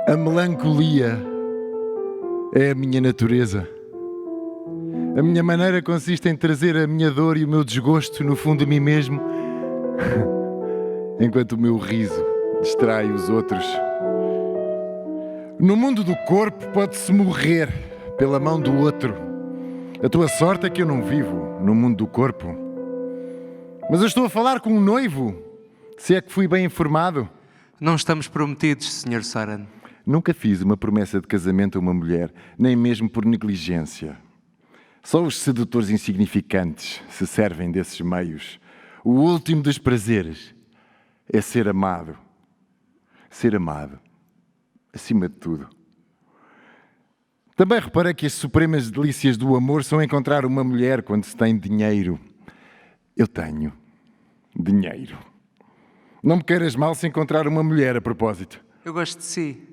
A melancolia é a minha natureza. A minha maneira consiste em trazer a minha dor e o meu desgosto no fundo de mim mesmo, enquanto o meu riso distrai os outros. No mundo do corpo pode-se morrer pela mão do outro. A tua sorte é que eu não vivo no mundo do corpo. Mas eu estou a falar com um noivo, se é que fui bem informado. Não estamos prometidos, Sr. Soren. Nunca fiz uma promessa de casamento a uma mulher, nem mesmo por negligência. Só os sedutores insignificantes se servem desses meios. O último dos prazeres é ser amado. Ser amado, acima de tudo. Também reparei que as supremas delícias do amor são encontrar uma mulher quando se tem dinheiro. Eu tenho dinheiro. Não me queiras mal se encontrar uma mulher a propósito. Eu gosto de si.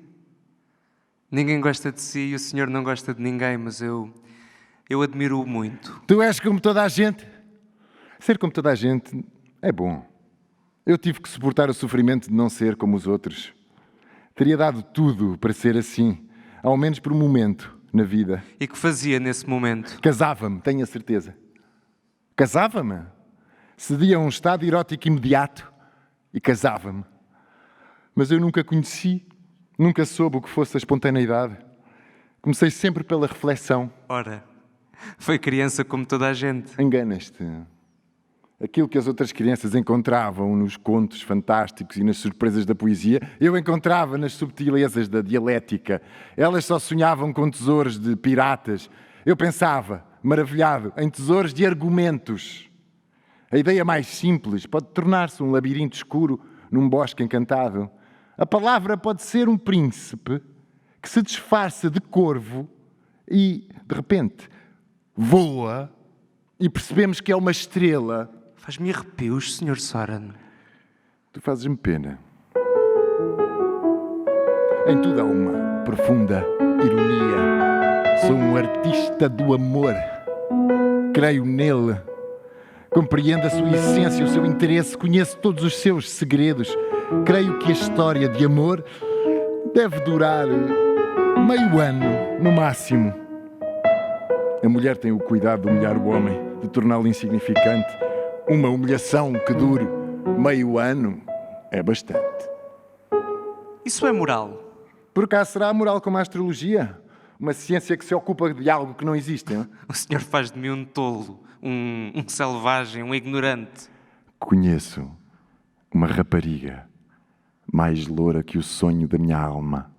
Ninguém gosta de si e o senhor não gosta de ninguém, mas eu admiro-o muito. Tu és como toda a gente. Ser como toda a gente é bom. Eu tive que suportar o sofrimento de não ser como os outros. Teria dado tudo para ser assim, ao menos por um momento na vida. E que fazia nesse momento? Casava-me, tenho a certeza. Casava-me. Cedia a um estado erótico imediato e casava-me. Mas eu nunca conheci, nunca soube o que fosse a espontaneidade. Comecei sempre pela reflexão. Ora, foi criança como toda a gente. Enganas-te. Aquilo que as outras crianças encontravam nos contos fantásticos e nas surpresas da poesia, eu encontrava nas subtilezas da dialética. Elas só sonhavam com tesouros de piratas. Eu pensava, maravilhado, em tesouros de argumentos. A ideia mais simples pode tornar-se um labirinto escuro num bosque encantado. A palavra pode ser um príncipe que se disfarça de corvo e, de repente, voa e percebemos que é uma estrela. Faz-me arrepios, Sr. Soren. Tu fazes-me pena. Em tudo há uma profunda ironia. Sou um artista do amor. Creio nele. Compreendo a sua essência, o seu interesse, conheço todos os seus segredos. Creio que a história de amor deve durar meio ano, no máximo. A mulher tem o cuidado de humilhar o homem, de torná-lo insignificante. Uma humilhação que dure meio ano é bastante. Isso é moral? Por acaso será moral como a astrologia? Uma ciência que se ocupa de algo que não existe, hein? O senhor faz de mim um tolo, um selvagem, um ignorante. Conheço uma rapariga mais loura que o sonho da minha alma.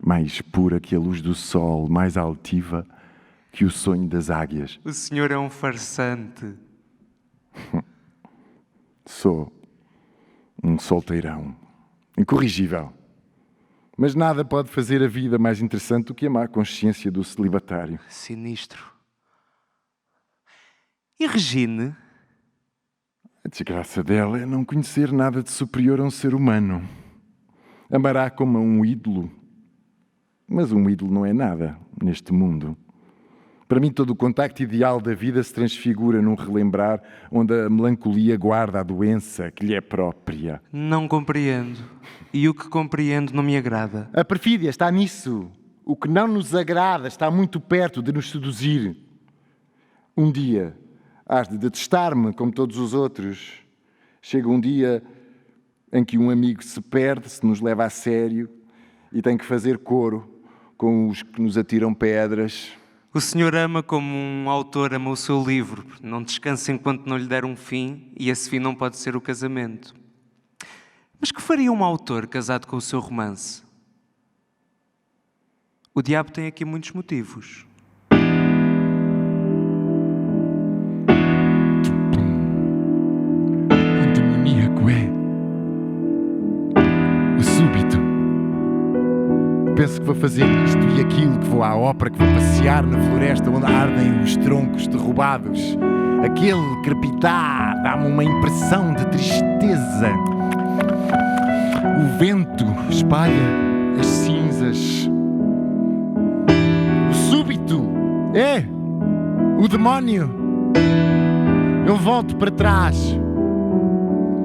Mais pura que a luz do sol, mais altiva que o sonho das águias. O senhor é um farsante. Sou um solteirão, incorrigível. Mas nada pode fazer a vida mais interessante do que a má consciência do celibatário. Sinistro. E Regine? A desgraça dela é não conhecer nada de superior a um ser humano. Amará como a um ídolo. Mas um ídolo não é nada neste mundo. Para mim, todo o contacto ideal da vida se transfigura num relembrar onde a melancolia guarda a doença que lhe é própria. Não compreendo. E o que compreendo não me agrada. A perfídia está nisso. O que não nos agrada está muito perto de nos seduzir. Um dia hás de detestar-me como todos os outros. Chega um dia em que um amigo se perde, se nos leva a sério e tem que fazer coro com os que nos atiram pedras. O senhor ama como um autor ama o seu livro. Não descansa enquanto não lhe der um fim, e esse fim não pode ser o casamento. Mas que faria um autor casado com o seu romance? O diabo tem aqui muitos motivos. O demoníaco é o súbito. Penso que vou fazer isto e aquilo, que vou à ópera, que vou passear na floresta onde ardem os troncos derrubados. Aquele crepitar dá-me uma impressão de tristeza. O vento espalha as cinzas. O súbito é o demónio. Eu volto para trás.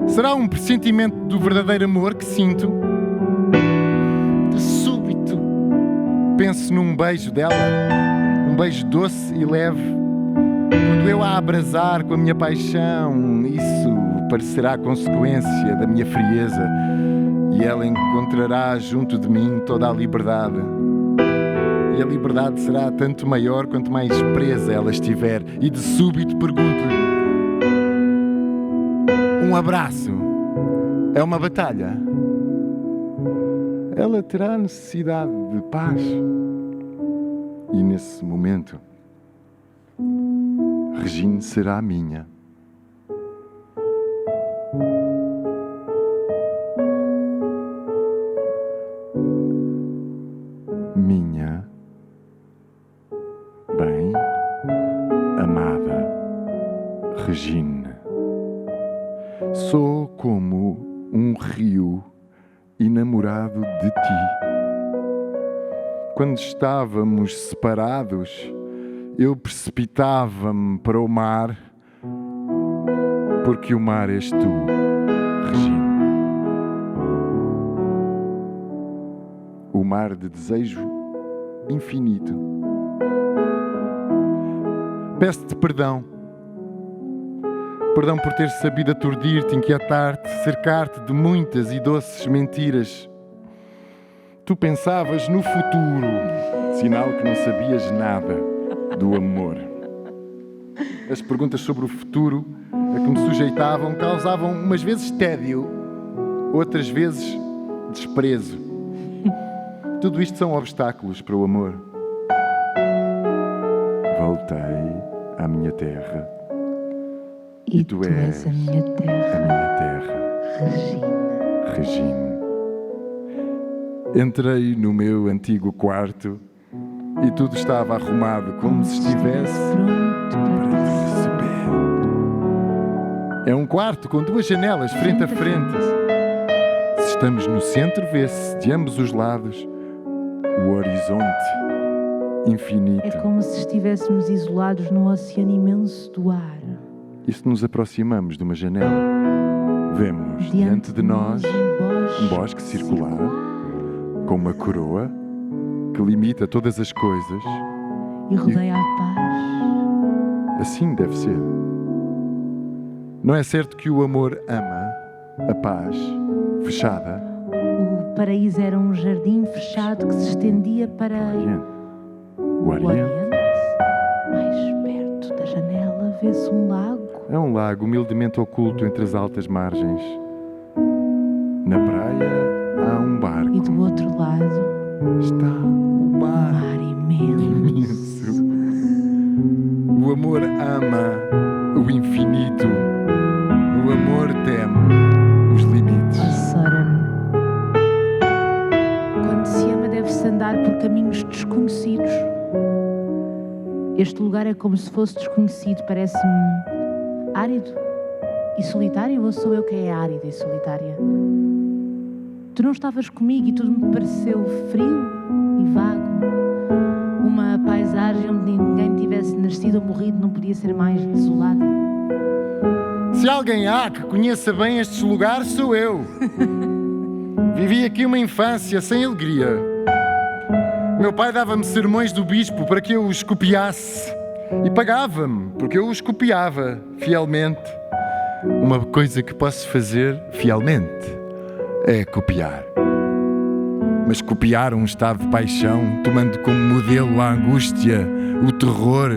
Será um pressentimento do verdadeiro amor que sinto? penso num beijo dela, um beijo doce e leve. Quando eu a abrasar com a minha paixão, isso parecerá consequência da minha frieza, e ela encontrará junto de mim toda a liberdade. E a liberdade será tanto maior quanto mais presa ela estiver. E de súbito pergunto-lhe: um abraço é uma batalha? Ela terá necessidade de paz. E nesse momento, Regine será minha. Minha bem amada Regine. Sou como um rio enamorado de ti. Quando estávamos separados, eu precipitava-me para o mar, porque o mar és tu, Regine. O mar de desejo infinito. Peço-te perdão. Perdão por ter sabido aturdir-te, inquietar-te, cercar-te de muitas e doces mentiras. Tu pensavas no futuro, sinal que não sabias nada do amor. As perguntas sobre o futuro a que me sujeitavam causavam umas vezes tédio, outras vezes desprezo. Tudo isto são obstáculos para o amor. Voltei à minha terra. E tu és a minha terra, Regine. Regine. Entrei no meu antigo quarto e tudo estava arrumado como se estivesse pronto para te receber. É um quarto com duas janelas frente a frente. Se estamos no centro, vê-se de ambos os lados o horizonte infinito. É como se estivéssemos isolados no oceano imenso do ar. E se nos aproximamos de uma janela, vemos diante de nós um bosque circular com uma coroa que limita todas as coisas. E rodeia a paz. Assim deve ser. Não é certo que o amor ama a paz fechada? O paraíso era um jardim fechado que se estendia para O o Oriente. Oriente. Mais perto da janela vê-se um lago. É um lago humildemente oculto entre as altas margens. Na praia há um barco. E do outro lado, Está o mar. mar imenso. Imenso. O amor ama o infinito. O amor teme os limites. Oh, Soren. Quando se ama, deve-se andar por caminhos desconhecidos. Este lugar é como se fosse desconhecido. Parece-me árido e solitário, ou sou eu que é árida e solitária? Tu não estavas comigo e tudo me pareceu frio e vago. Uma paisagem onde ninguém tivesse nascido ou morrido não podia ser mais desolada. Se alguém há que conheça bem estes lugares, sou eu. Vivi aqui uma infância sem alegria. Meu pai dava-me sermões do bispo para que eu os copiasse. E pagava-me, porque eu os copiava fielmente. Uma coisa que posso fazer fielmente é copiar. Mas copiar um estado de paixão, tomando como modelo a angústia, o terror,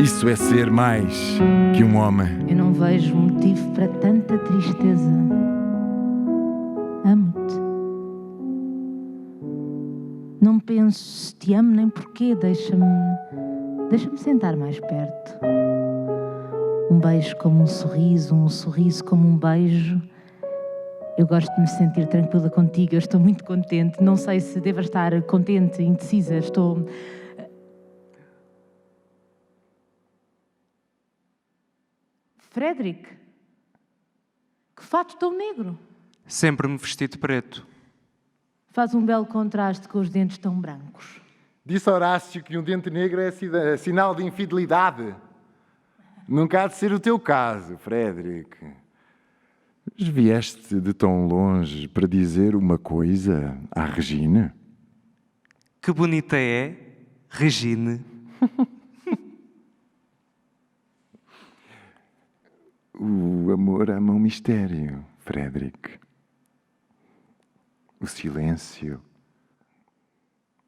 isso é ser mais que um homem. Eu não vejo motivo para tanta tristeza. Amo-te. Não penso se te amo nem porquê. Deixa-me sentar mais perto. Um beijo como um sorriso como um beijo. Eu gosto de me sentir tranquila contigo, eu estou muito contente. Não sei se devo estar contente, indecisa, estou... Frederick, que fato tão negro. Sempre me vesti de preto. Faz um belo contraste com os dentes tão brancos. Disse Horácio que um dente negro é sinal de infidelidade. Nunca há de ser o teu caso, Frederick. Mas vieste de tão longe para dizer uma coisa à Regina? Que bonita é, Regine. O amor ama um mistério, Frederick. O silêncio.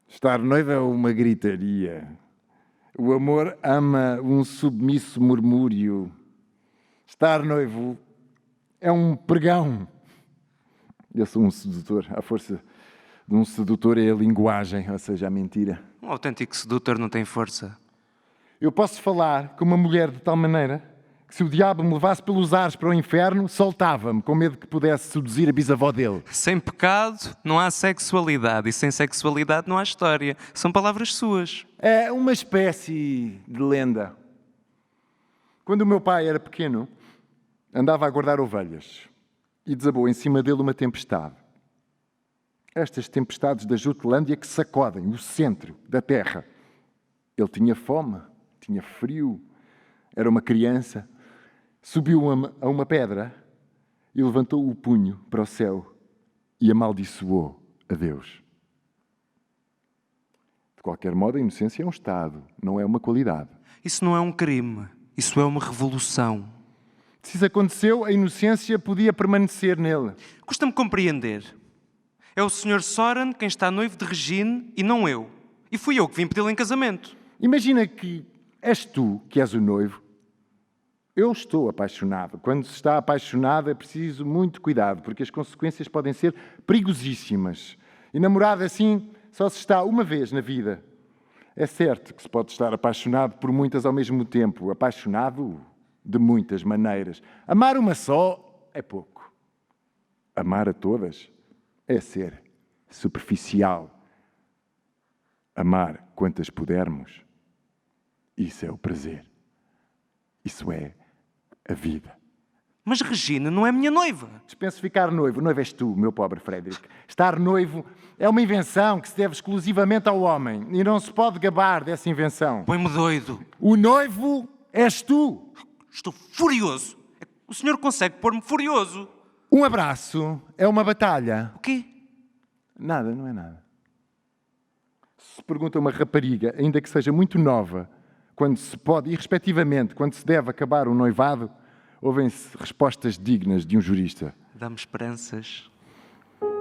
Estar noivo é uma gritaria. O amor ama um submisso murmúrio. Estar noivo é um pregão. Eu sou um sedutor. A força de um sedutor é a linguagem, ou seja, a mentira. Um autêntico sedutor não tem força. Eu posso falar com uma mulher de tal maneira que se o diabo me levasse pelos ares para o inferno, soltava-me, com medo que pudesse seduzir a bisavó dele. Sem pecado não há sexualidade e sem sexualidade não há história. São palavras suas. É uma espécie de lenda. Quando o meu pai era pequeno, andava a guardar ovelhas e desabou em cima dele uma tempestade. Estas tempestades da Jutlândia que sacodem o centro da terra. Ele tinha fome, tinha frio, era uma criança. Subiu a uma pedra e levantou o punho para o céu e amaldiçoou a Deus. De qualquer modo, a inocência é um estado, não é uma qualidade. Isso não é um crime. Isso é uma revolução. Se isso aconteceu, a inocência podia permanecer nele. Custa-me compreender. É o Sr. Soren quem está noivo de Regine e não eu. E fui eu que vim pedi-lo em casamento. Imagina que és tu que és o noivo. Eu estou apaixonado. Quando se está apaixonado é preciso muito cuidado, porque as consequências podem ser perigosíssimas. E namorado assim só se está uma vez na vida. É certo que se pode estar apaixonado por muitas ao mesmo tempo. Apaixonado de muitas maneiras. Amar uma só é pouco. Amar a todas é ser superficial. Amar quantas pudermos, isso é o prazer. Isso é a vida. Mas Regine não é minha noiva. Dispenso ficar noivo. Noivo és tu, meu pobre Frederick. Estar noivo é uma invenção que se deve exclusivamente ao homem e não se pode gabar dessa invenção. Põe-me doido. O noivo és tu. Estou furioso. O senhor consegue pôr-me furioso. Um abraço é uma batalha. O quê? Nada, não é nada. Se pergunta uma rapariga, ainda que seja muito nova, quando se pode, e respectivamente, quando se deve acabar um noivado, ouvem-se respostas dignas de um jurista. Dá-me esperanças.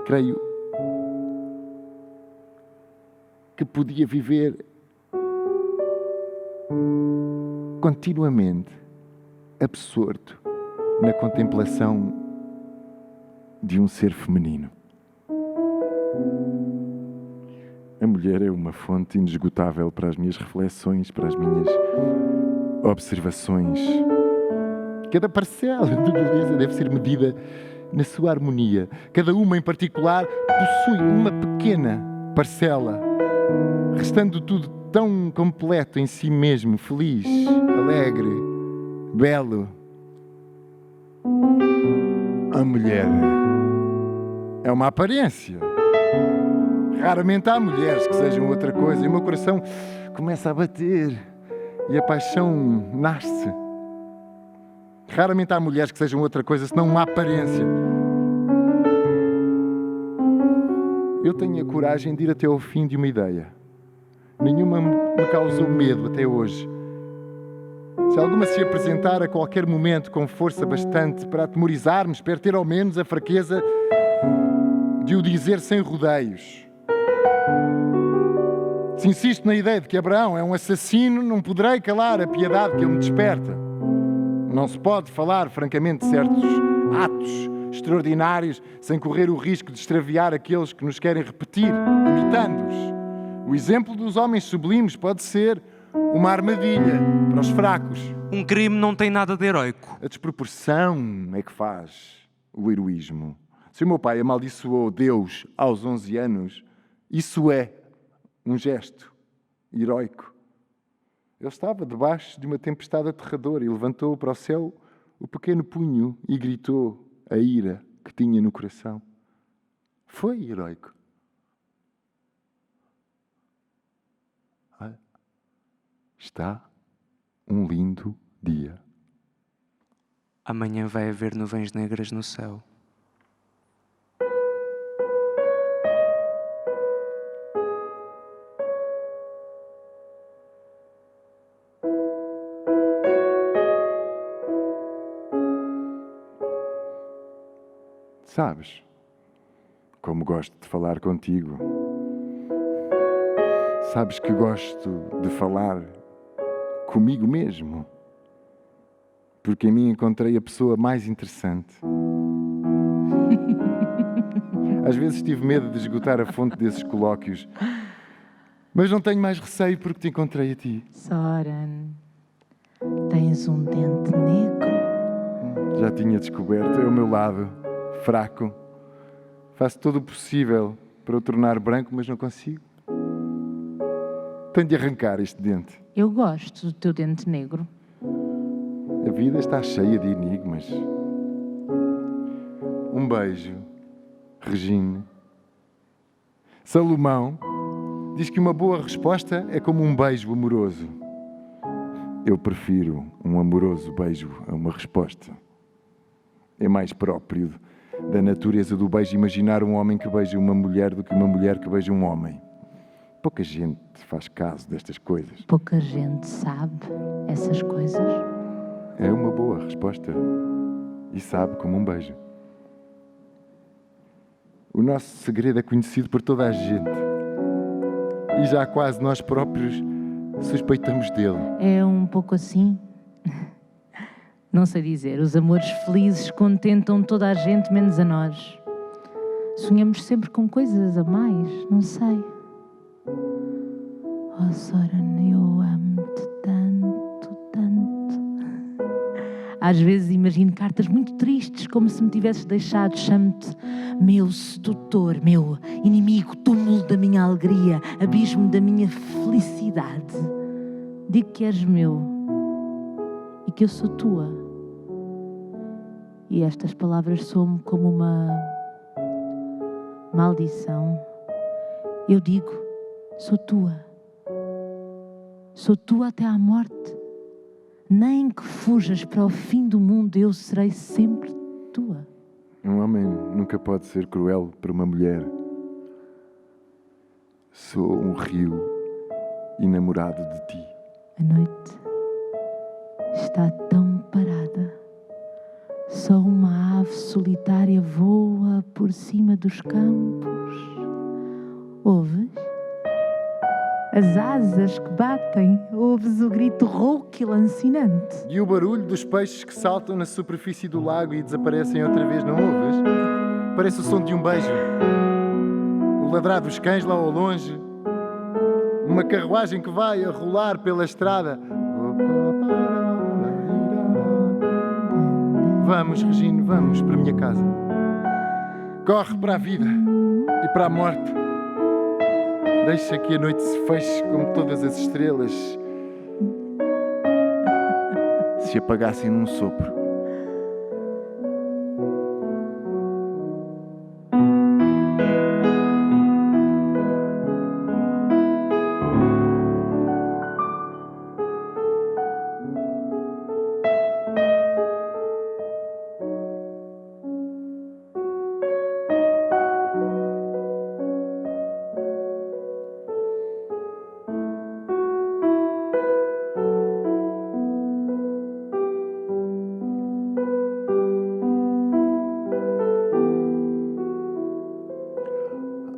Creio que podia viver continuamente absorto na contemplação de um ser feminino. A mulher é uma fonte inesgotável para as minhas reflexões, para as minhas observações. Cada parcela de beleza deve ser medida na sua harmonia. Cada uma em particular possui uma pequena parcela, restando tudo tão completo em si mesmo, feliz, alegre, belo. A mulher é uma aparência. Raramente há mulheres que sejam outra coisa e o meu coração começa a bater e a paixão nasce. Raramente há mulheres que sejam outra coisa senão uma aparência. Eu tenho a coragem de ir até ao fim de uma ideia. Nenhuma me causou medo até hoje. Se alguma se apresentar a qualquer momento com força bastante para atemorizar-me, espero ter ao menos a fraqueza de o dizer sem rodeios. Se insisto na ideia de que Abraão é um assassino, não poderei calar a piedade que ele me desperta. Não se pode falar francamente de certos atos extraordinários sem correr o risco de extraviar aqueles que nos querem repetir, imitando-os. O exemplo dos homens sublimes pode ser uma armadilha para os fracos. Um crime não tem nada de heroico. A desproporção é que faz o heroísmo. Se o meu pai amaldiçoou Deus aos 11 anos, isso é um gesto heroico. Ele estava debaixo de uma tempestade aterradora e levantou para o céu o pequeno punho e gritou a ira que tinha no coração. Foi heroico. Olha, está um lindo dia. Amanhã vai haver nuvens negras no céu. Sabes como gosto de falar contigo. Sabes que gosto de falar comigo mesmo. Porque em mim encontrei a pessoa mais interessante. Às vezes tive medo de esgotar a fonte desses colóquios. Mas não tenho mais receio porque te encontrei a ti. Soren, tens um dente negro. Já tinha descoberto, é o meu lado fraco. Faço todo o possível para o tornar branco, mas não consigo. Tenho de arrancar este dente. Eu gosto do teu dente negro. A vida está cheia de enigmas. Um beijo, Regine. Salomão diz que uma boa resposta é como um beijo amoroso. Eu prefiro um amoroso beijo a uma resposta. É mais próprio da natureza do beijo imaginar um homem que beija uma mulher do que uma mulher que beija um homem. Pouca gente faz caso destas coisas. Pouca gente sabe essas coisas. É uma boa resposta. E sabe como um beijo. O nosso segredo é conhecido por toda a gente. E já quase nós próprios suspeitamos dele. É um pouco assim. Não sei dizer. Os amores felizes contentam toda a gente, menos a nós. Sonhamos sempre com coisas a mais. Não sei. Oh, Soren, eu amo-te tanto, tanto. Às vezes imagino cartas muito tristes, como se me tivesses deixado. Chamo-te meu sedutor, meu inimigo, túmulo da minha alegria, abismo da minha felicidade. Digo que és meu e que eu sou tua. E estas palavras soam como uma maldição. Eu digo, sou tua. Sou tua até à morte. Nem que fujas para o fim do mundo, eu serei sempre tua. Um homem nunca pode ser cruel para uma mulher. Sou um rio enamorado de ti. A noite está tão parada. Só uma ave solitária voa por cima dos campos. Ouves? As asas que batem, ouves o grito rouco e lancinante. E o barulho dos peixes que saltam na superfície do lago e desaparecem outra vez, não ouves? Parece o som de um beijo. O ladrar dos cães lá ao longe. Uma carruagem que vai a rolar pela estrada. Vamos, Regine, vamos para a minha casa. Corre para a vida e para a morte. Deixa que a noite se feche como todas as estrelas se apagassem num sopro.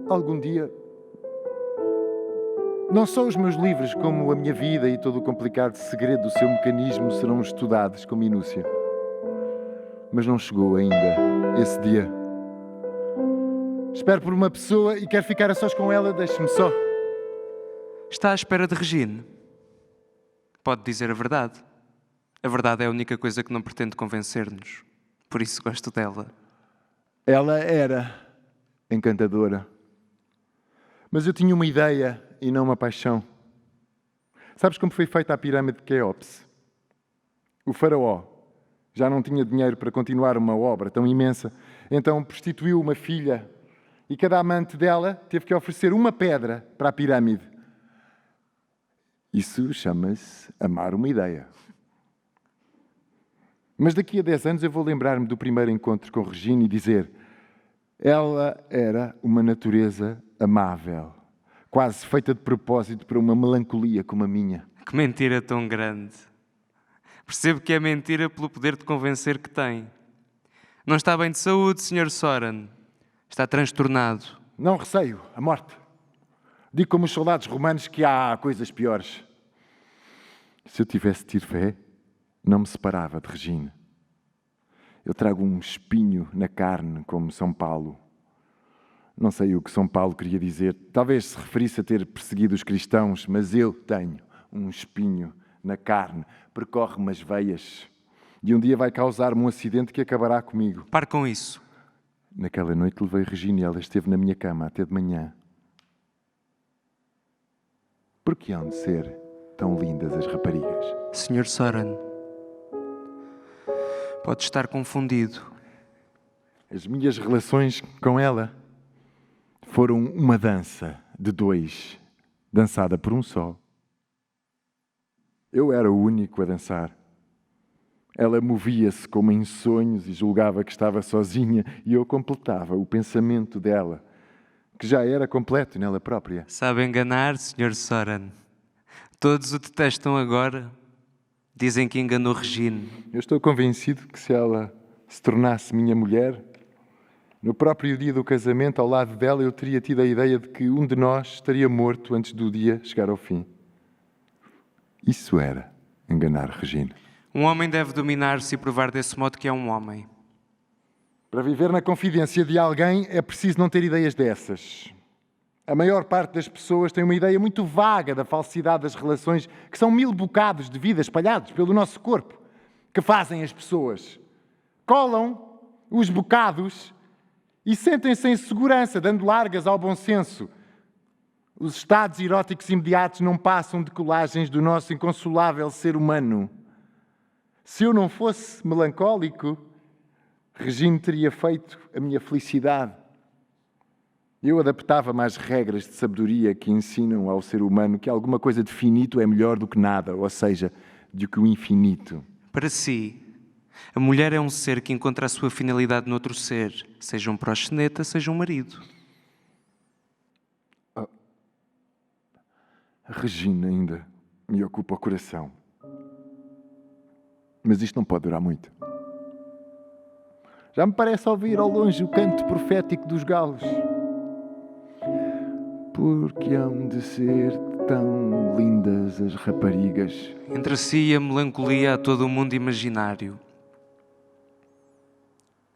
Algum dia, não só os meus livros, como a minha vida e todo o complicado segredo do seu mecanismo serão estudados com minúcia. Mas não chegou ainda esse dia. Espero por uma pessoa e quero ficar a sós com ela, deixe-me só. Está à espera de Regine. Pode dizer a verdade. A verdade é a única coisa que não pretende convencer-nos. Por isso gosto dela. Ela era encantadora. Mas eu tinha uma ideia e não uma paixão. Sabes como foi feita a pirâmide de Quéops? O faraó já não tinha dinheiro para continuar uma obra tão imensa, então prostituiu uma filha e cada amante dela teve que oferecer uma pedra para a pirâmide. Isso chama-se amar uma ideia. Mas daqui a 10 anos eu vou lembrar-me do primeiro encontro com Regine e dizer: ela era uma natureza amável, quase feita de propósito para uma melancolia como a minha. Que mentira tão grande. Percebo que é mentira pelo poder de convencer que tem. Não está bem de saúde, Sr. Soren. Está transtornado. Não receio a morte. Digo como os soldados romanos que há coisas piores. Se eu tivesse tido fé, não me separava de Regina. Eu trago um espinho na carne, como São Paulo. Não sei o que São Paulo queria dizer. Talvez se referisse a ter perseguido os cristãos, mas eu tenho um espinho na carne, percorre-me as veias. E um dia vai causar-me um acidente que acabará comigo. Pare com isso. Naquela noite levei Regina e ela esteve na minha cama até de manhã. Por que hão de ser tão lindas as raparigas? Sr. Soren, pode estar confundido. As minhas relações com ela foram uma dança de dois, dançada por um só. Eu era o único a dançar. Ela movia-se como em sonhos e julgava que estava sozinha, e eu completava o pensamento dela, que já era completo nela própria. Sabe enganar, Sr. Soren. Todos o detestam agora. Dizem que enganou Regina. Eu estou convencido que se ela se tornasse minha mulher, no próprio dia do casamento, ao lado dela, eu teria tido a ideia de que um de nós estaria morto antes do dia chegar ao fim. Isso era enganar Regina. Um homem deve dominar-se e provar desse modo que é um homem. Para viver na confidência de alguém é preciso não ter ideias dessas. A maior parte das pessoas tem uma ideia muito vaga da falsidade das relações, que são 1000 bocados de vida espalhados pelo nosso corpo, que fazem as pessoas. Colam os bocados e sentem-se em segurança, dando largas ao bom senso. Os estados eróticos imediatos não passam de colagens do nosso inconsolável ser humano. Se eu não fosse melancólico, Regina teria feito a minha felicidade. Eu adaptava-me às regras de sabedoria que ensinam ao ser humano que alguma coisa de finito é melhor do que nada, ou seja, do que o infinito. Para si, a mulher é um ser que encontra a sua finalidade noutro ser, seja um proxeneta, seja um marido. A Regina ainda me ocupa o coração. Mas isto não pode durar muito. Já me parece ouvir ao longe o canto profético dos galos. Porque hão de ser tão lindas as raparigas. Entre si e a melancolia há todo o mundo imaginário.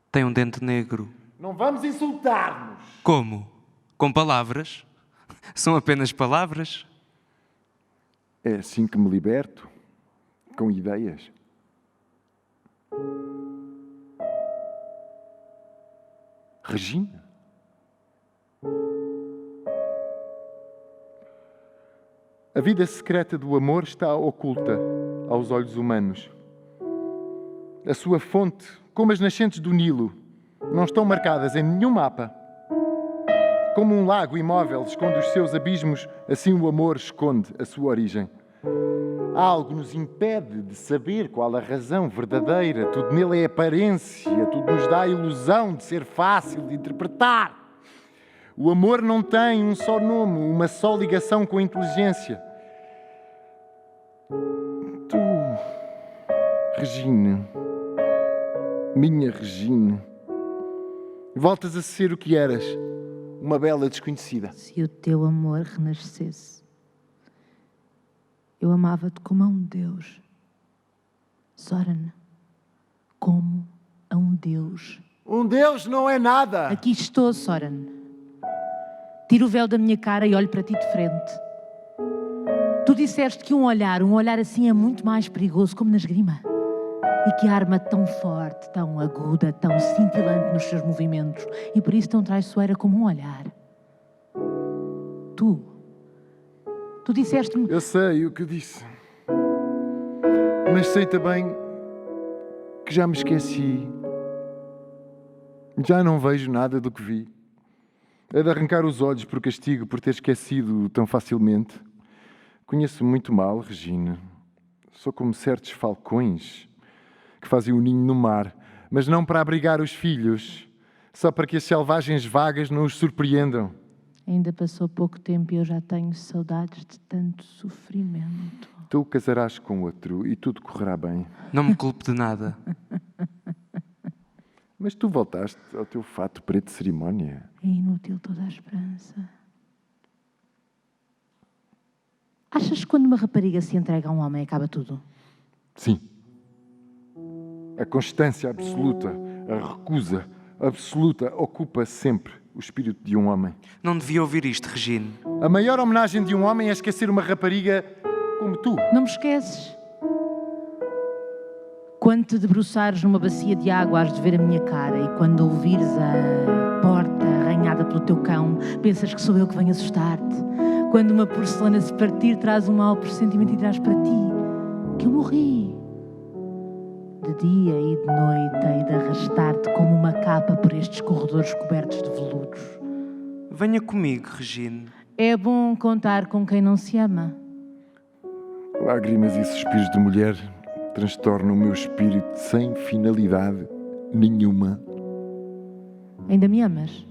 Tem um dente negro. Não vamos insultar-nos. Como? Com palavras? São apenas palavras? É assim que me liberto, com ideias. Regina? A vida secreta do amor está oculta aos olhos humanos. A sua fonte, como as nascentes do Nilo, não estão marcadas em nenhum mapa. Como um lago imóvel esconde os seus abismos, assim o amor esconde a sua origem. Algo nos impede de saber qual a razão verdadeira. Tudo nele é aparência, tudo nos dá a ilusão de ser fácil de interpretar. O amor não tem um só nome, uma só ligação com a inteligência. Tu, Regina, minha Regina, voltas a ser o que eras, uma bela desconhecida. Se o teu amor renascesse, eu amava-te como a um Deus. Soren, como a um Deus. Um Deus não é nada. Aqui estou, Soren. Tiro o véu da minha cara e olho para ti de frente. Tu disseste que um olhar assim é muito mais perigoso, como na esgrima. E que a arma tão forte, tão aguda, tão cintilante nos seus movimentos, e por isso tão traiçoeira como um olhar. Tu disseste-me... Eu sei o que disse. Mas sei também que já me esqueci. Já não vejo nada do que vi. É de arrancar os olhos por castigo por ter esquecido tão facilmente. Conheço muito mal, Regina. Sou como certos falcões que fazem o ninho no mar, mas não para abrigar os filhos, só para que as selvagens vagas não os surpreendam. Ainda passou pouco tempo e eu já tenho saudades de tanto sofrimento. Tu casarás com outro e tudo correrá bem. Não me culpe de nada. Mas tu voltaste ao teu fato preto de cerimónia. É inútil toda a esperança. Achas que quando uma rapariga se entrega a um homem acaba tudo? Sim. A constância absoluta, a recusa absoluta ocupa sempre o espírito de um homem. Não devia ouvir isto, Regine. A maior homenagem de um homem é esquecer uma rapariga como tu. Não me esqueces? Quando te debruçares numa bacia de água, has de ver a minha cara, e quando ouvires a porta arranhada pelo teu cão, pensas que sou eu que venho assustar-te. Quando uma porcelana se partir, traz um mau pressentimento e traz para ti que eu morri. De dia e de noite hei de arrastar-te como uma capa por estes corredores cobertos de veludos. Venha comigo, Regine. É bom contar com quem não se ama. Lágrimas e suspiros de mulher transtornam o meu espírito sem finalidade nenhuma. Ainda me amas?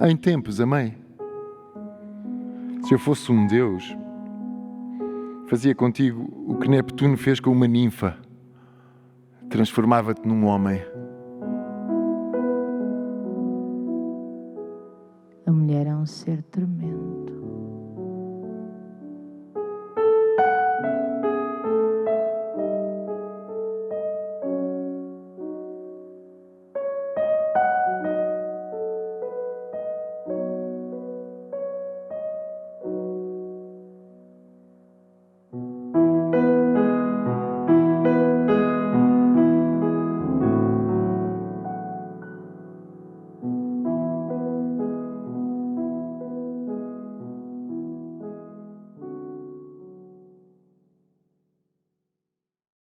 Em tempos, amei. Se eu fosse um deus, fazia contigo o que Neptuno fez com uma ninfa. Transformava-te num homem. A mulher é um ser tremendo.